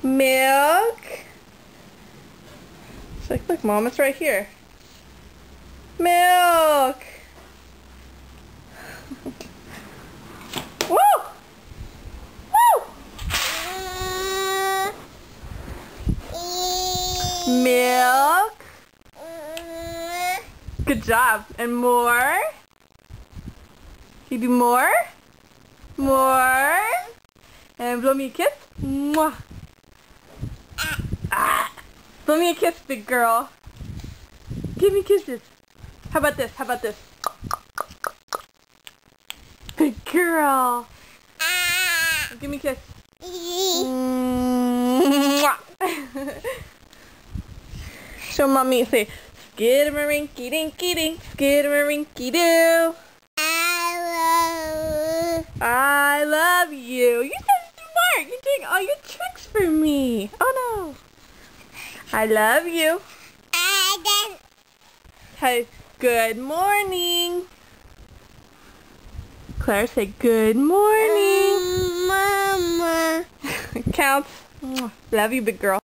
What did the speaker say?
Milk. It's like, look, Mom, it's right here. Milk. Woo! Woo! Milk. Good job. And more. Can you do more? More. And blow me a kiss. Mwah. Ah. Blow me a kiss, big girl. Give me kisses. How about this? How about this? Good girl. Give me a kiss. Mwah. Show Mommy. Say, skidamarinky dinky dink, skidamarinky doo. I love you. You're so smart. You're doing all your tricks for me. Oh no. I love you. Hey, good morning. Claire, say good morning. Mama. Counts. Love you, big girl.